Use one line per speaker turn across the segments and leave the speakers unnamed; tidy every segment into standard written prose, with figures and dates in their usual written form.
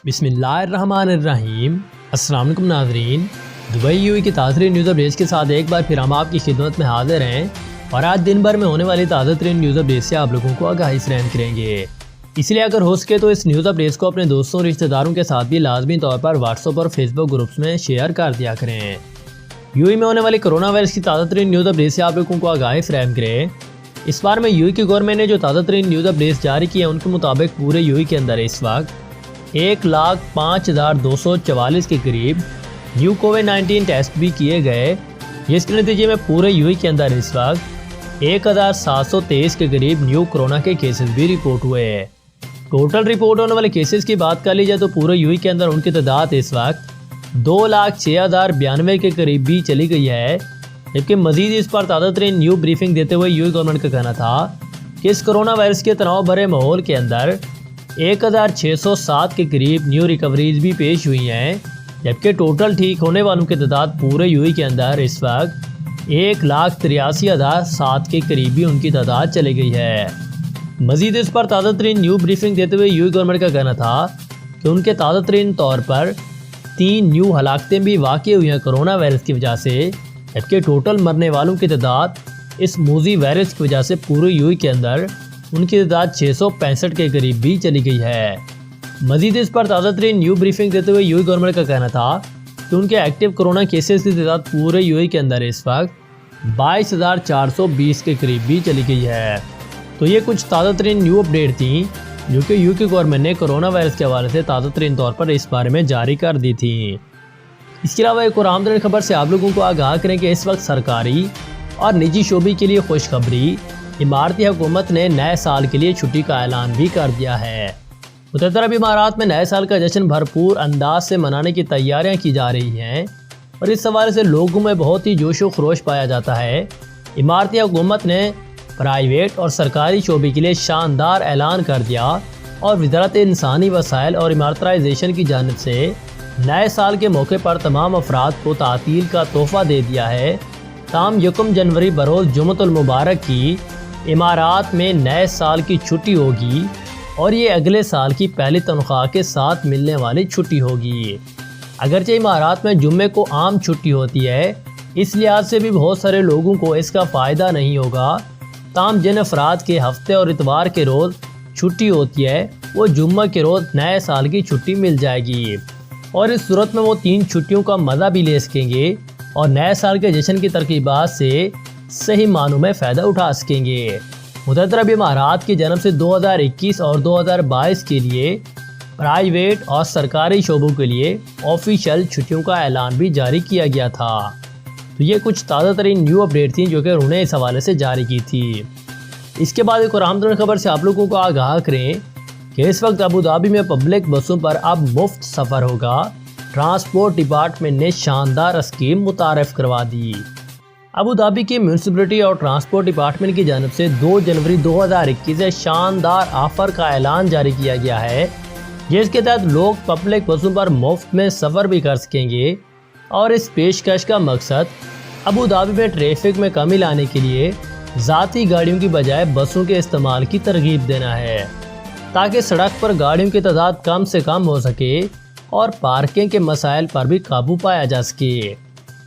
بسم اللہ الرحمن الرحیم۔ السلام علیکم ناظرین، دبئی یو کی تازہ ترین نیوز اپڈیٹس کے ساتھ ایک بار پھر ہم آپ کی خدمت میں حاضر ہیں اور آج دن بھر میں ہونے والی تازہ ترین نیوز اپڈیٹس سے آپ لوگوں کو آگاہی فراہم کریں گے۔ اس لیے اگر ہو سکے تو اس نیوز اپڈیٹس کو اپنے دوستوں اور رشتہ داروں کے ساتھ بھی لازمی طور پر واٹس ایپ اور فیس بک گروپس میں شیئر کر دیا کریں۔ یو میں ہونے والی کرونا وائرس کی تازہ ترین نیوز اپڈیٹس سے آپ لوگوں کو آگاہی فراہم کریں۔ اس بار میں یو کی گورنمنٹ نے جو تازہ ترین نیوز اپڈیٹس جاری کی ہیں ان کے مطابق پورے یو کے اندر اس وقت 1,05,244 کے قریب نیو کووڈ-19 ٹیسٹ بھی کیے گئے، جس کے نتیجے میں پورے یو کے اندر اس وقت 1,723 کے قریب نیو کرونا کے کیسز بھی رپورٹ ہوئے ہیں۔ ٹوٹل رپورٹ ہونے والے کیسز کی بات کر لی جائے تو پورے یو کے اندر ان کی تعداد اس وقت 2,06,092 کے قریب بھی چلی گئی ہے، جبکہ مزید اس پر تازہ ترین نیو بریفنگ دیتے ہوئے یو گورنمنٹ کا کہنا تھا کہ اس کرونا وائرس کے تناؤ بھرے ماحول کے اندر 1,607 کے قریب نیو ریکوریز بھی پیش ہوئی ہیں، جبکہ ٹوٹل ٹھیک ہونے والوں کی تعداد پورے یو کے اندر اس وقت 1,83,007 کے قریب بھی ان کی تعداد چلی گئی ہے۔ مزید اس پر تازہ ترین نیو بریفنگ دیتے ہوئے یو گورنمنٹ کا کہنا تھا کہ ان کے تازہ ترین طور پر 3 نیو ہلاکتیں بھی واقع ہوئی ہیں کرونا وائرس کی وجہ سے، جبکہ ٹوٹل مرنے والوں کی تعداد اس موذی وائرس کی وجہ سے پورے یو کے اندر ان کی تعداد 665 کے قریب بھی چلی گئی ہے۔ مزید اس پر تازہ ترین نیو بریفنگ دیتے ہوئے یو گورنمنٹ کا کہنا تھا کہ ان کے ایکٹیو کرونا کیسز کی تعداد پورے یو کے اندر اس وقت 22,420 کے قریب بھی چلی گئی ہے۔ تو یہ کچھ تازہ ترین نیو اپڈیٹ تھیں جو کہ یو کی گورنمنٹ نے کرونا وائرس کے حوالے سے تازہ ترین طور پر اس بارے میں جاری کر دی تھی۔ اس کے علاوہ ایک اور اہم ترین خبر سے آپ لوگوں کو آگاہ کریں کہ اس وقت سرکاری اور نجی شعبے کے لیے خوشخبری، اماراتی حکومت نے نئے سال کے لیے چھٹی کا اعلان بھی کر دیا ہے۔ متحدہ عرب امارات میں نئے سال کا جشن بھرپور انداز سے منانے کی تیاریاں کی جا رہی ہیں اور اس حوالے سے لوگوں میں بہت ہی جوش و خروش پایا جاتا ہے۔ اماراتی حکومت نے پرائیویٹ اور سرکاری شعبے کے لیے شاندار اعلان کر دیا اور وزارت انسانی وسائل اور امارتائزیشن کی جانب سے نئے سال کے موقع پر تمام افراد کو تعطیل کا تحفہ دے دیا ہے۔ تاہم 1 جنوری بروز جمعۃ المبارک کی امارات میں نئے سال کی چھٹی ہوگی اور یہ اگلے سال کی پہلی تنخواہ کے ساتھ ملنے والی چھٹی ہوگی۔ اگرچہ امارات میں جمعے کو عام چھٹی ہوتی ہے، اس لحاظ سے بھی بہت سارے لوگوں کو اس کا فائدہ نہیں ہوگا، تاہم جن افراد کے ہفتے اور اتوار کے روز چھٹی ہوتی ہے وہ جمعہ کے روز نئے سال کی چھٹی مل جائے گی اور اس صورت میں وہ 3 چھٹیوں کا مزہ بھی لے سکیں گے اور نئے سال کے جشن کی ترغیبات سے صحیح معنوں میں فائدہ اٹھا سکیں گے۔ متحدہ عرب امارات کی جانب سے 2021 اور 2022 کے لیے پرائیویٹ اور سرکاری شعبوں کے لیے آفیشیل چھٹیوں کا اعلان بھی جاری کیا گیا تھا۔ تو یہ کچھ تازہ ترین نیو اپڈیٹ تھیں جو کہ انہوں نے اس حوالے سے جاری کی تھی۔ اس کے بعد ایک اور اہم ترین خبر سے آپ لوگوں کو آگاہ کریں کہ اس وقت ابوظہبی میں پبلک بسوں پر اب مفت سفر ہوگا۔ ٹرانسپورٹ ڈپارٹمنٹ نے شاندار اسکیم متعارف کروا دی۔ ابوظہبی کی میونسپلٹی اور ٹرانسپورٹ ڈپارٹمنٹ کی جانب سے 2 جنوری 2021 سے شاندار آفر کا اعلان جاری کیا گیا ہے، جس کے تحت لوگ پبلک بسوں پر مفت میں سفر بھی کر سکیں گے اور اس پیشکش کا مقصد ابوظہبی میں ٹریفک میں کمی لانے کے لیے ذاتی گاڑیوں کی بجائے بسوں کے استعمال کی ترغیب دینا ہے، تاکہ سڑک پر گاڑیوں کی تعداد کم سے کم ہو سکے اور پارکنگ کے مسائل پر بھی قابو پایا جا سکے۔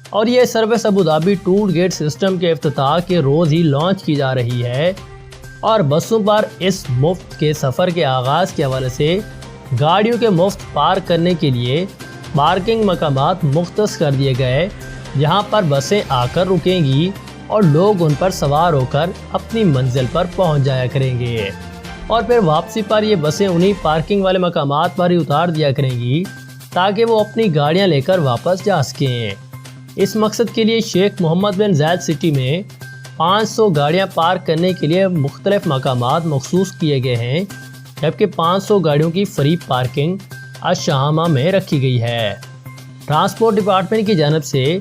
اور یہ service Abu Dhabi toll gate system کے افتتاح کے روز ہی لانچ کی جا رہی ہے اور بسوں پر اس مفت کے سفر کے آغاز کے حوالے سے گاڑیوں کے مفت پارک کرنے کے لیے پارکنگ مقامات مختص کر دیے گئے، جہاں پر بسیں آ کر رکیں گی اور لوگ ان پر سوار ہو کر اپنی منزل پر پہنچ جایا کریں گے اور پھر واپسی پر یہ بسیں انہی پارکنگ والے مقامات پر ہی اتار دیا کریں گی تاکہ وہ اپنی گاڑیاں لے کر واپس جا سکیں۔ اس مقصد کے لیے شیخ محمد بن زاید سٹی میں 500 گاڑیاں پارک کرنے کے لیے مختلف مقامات مخصوص کیے گئے ہیں، جبکہ 500 گاڑیوں کی فری پارکنگ الشہامہ میں رکھی گئی ہے۔ ٹرانسپورٹ ڈپارٹمنٹ کی جانب سے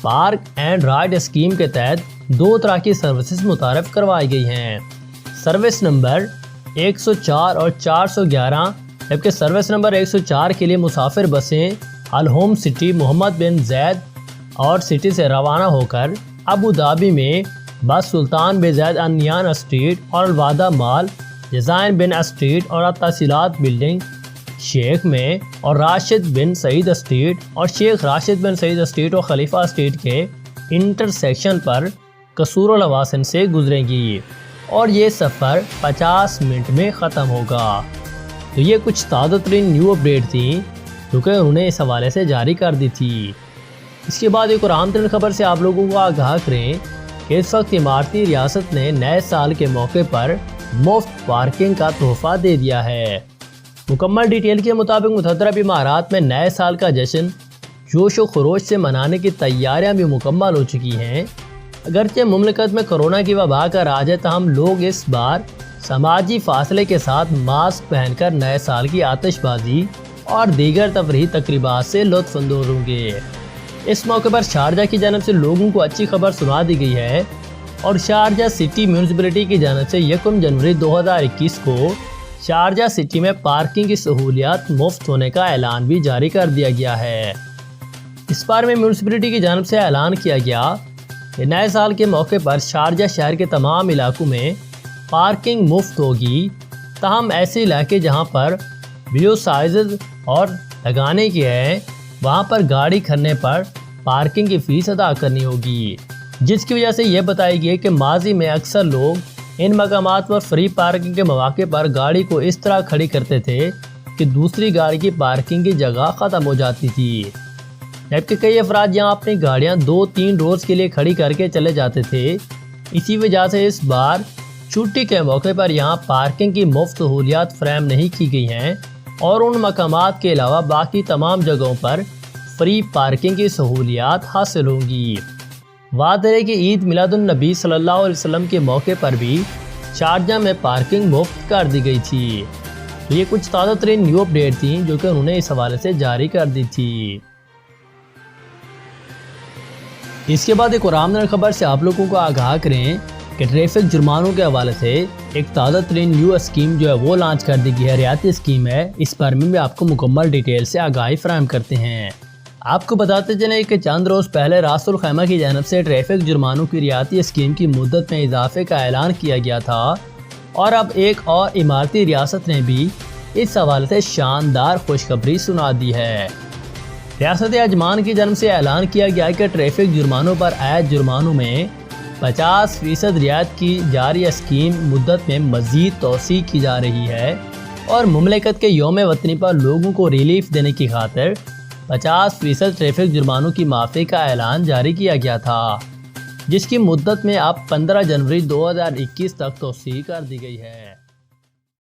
پارک اینڈ رائڈ اسکیم کے تحت 2 طرح کی سروسز متعارف کروائی گئی ہیں، سروس نمبر 104 اور 411، جبکہ سروس نمبر 104 کے لیے مسافر بسیں الہوم سٹی محمد بن زید اور سٹی سے روانہ ہو کر ابوظہبی میں بس سلطان بن زید النہیان اسٹریٹ اور الوادع مال، جزائن بن اسٹریٹ اور تحصیلات بلڈنگ شیخ میں اور راشد بن سعید اسٹریٹ اور شیخ راشد بن سعید اسٹریٹ اور خلیفہ اسٹریٹ کے انٹرسیکشن پر قصور اللواسن سے گزریں گی اور یہ سفر 50 منٹ میں ختم ہوگا۔ تو یہ کچھ تازہ ترین نیو اپڈیٹ تھیں جو کہ انہوں نے اس حوالے سے جاری کر دی تھی۔ اس کے بعد ایک اور اہم ترین خبر سے آپ لوگوں کو آگاہ کریں کہ اس وقت اماراتی ریاست نے نئے سال کے موقع پر مفت پارکنگ کا تحفہ دے دیا ہے۔ مکمل ڈیٹیل کے مطابق متحدہ عرب امارات میں نئے سال کا جشن جوش و خروش سے منانے کی تیاریاں بھی مکمل ہو چکی ہیں۔ اگرچہ مملکت میں کرونا کی وبا کا راج ہے، تاہم لوگ اس بار سماجی فاصلے کے ساتھ ماسک پہن کر نئے سال کی آتش بازی اور دیگر تفریحی تقریبات سے لطف اندوز ہوں گے۔ اس موقع پر شارجہ کی جانب سے لوگوں کو اچھی خبر سنا دی گئی ہے اور شارجہ سٹی میونسپلٹی کی جانب سے 1 جنوری 2021 کو شارجہ سٹی میں پارکنگ کی سہولیات مفت ہونے کا اعلان بھی جاری کر دیا گیا ہے۔ اس بار میں میونسپلٹی کی جانب سے اعلان کیا گیا کہ نئے سال کے موقع پر شارجہ شہر کے تمام علاقوں میں پارکنگ مفت ہوگی، تاہم ایسے علاقے جہاں پر ویو سائزز اور لگانے کے ہیں وہاں پر گاڑی کھڑنے پر پارکنگ کی فیس ادا کرنی ہوگی، جس کی وجہ سے یہ بتائی گئی کہ ماضی میں اکثر لوگ ان مقامات پر فری پارکنگ کے مواقع پر گاڑی کو اس طرح کھڑی کرتے تھے کہ دوسری گاڑی کی پارکنگ کی جگہ ختم ہو جاتی تھی، جبکہ کئی افراد یہاں اپنی گاڑیاں 2-3 روز کے لیے کھڑی کر کے چلے جاتے تھے۔ اسی وجہ سے اس بار چھٹی کے موقع پر یہاں پارکنگ کی مفت سہولیات فراہم نہیں کی گئی ہیں اور ان مقامات کے علاوہ باقی تمام جگہوں پر فری پارکنگ کی سہولیات حاصل ہوں گی۔ واضح ہے کہ عید میلاد النبی صلی اللہ علیہ وسلم کے موقع پر بھی شارجہ میں پارکنگ مفت کر دی گئی تھی۔ تو یہ کچھ تازہ ترین نیو اپڈیٹ تھیں جو کہ انہوں نے اس حوالے سے جاری کر دی تھی۔ اس کے بعد ایک اور اہم خبر سے آپ لوگوں کو آگاہ کریں کہ ٹریفک جرمانوں کے حوالے سے ایک تازہ ترین نیو اسکیم جو ہے وہ لانچ کر دی گئی ہے، ریاستی اسکیم ہے۔ اس بارے میں بھی آپ کو مکمل ڈیٹیل سے آگاہی فراہم کرتے ہیں۔ آپ کو بتاتے چلیں کہ چند روز پہلے راس الخیمہ کی جانب سے ٹریفک جرمانوں کی ریاستی اسکیم کی مدت میں اضافے کا اعلان کیا گیا تھا اور اب ایک اور اماراتی ریاست نے بھی اس حوالے سے شاندار خوشخبری سنا دی ہے۔ ریاست عجمان کی جانب سے اعلان کیا گیا کہ ٹریفک جرمانوں پر عائد جرمانوں میں 50% رعایت کی جاری اسکیم مدت میں مزید توسیع کی جا رہی ہے اور مملکت کے یوم وطنی پر لوگوں کو ریلیف دینے کی خاطر 50% ٹریفک جرمانوں کی معافی کا اعلان جاری کیا گیا تھا، جس کی مدت میں اب 15 جنوری 2021 تک توسیع کر دی گئی ہے۔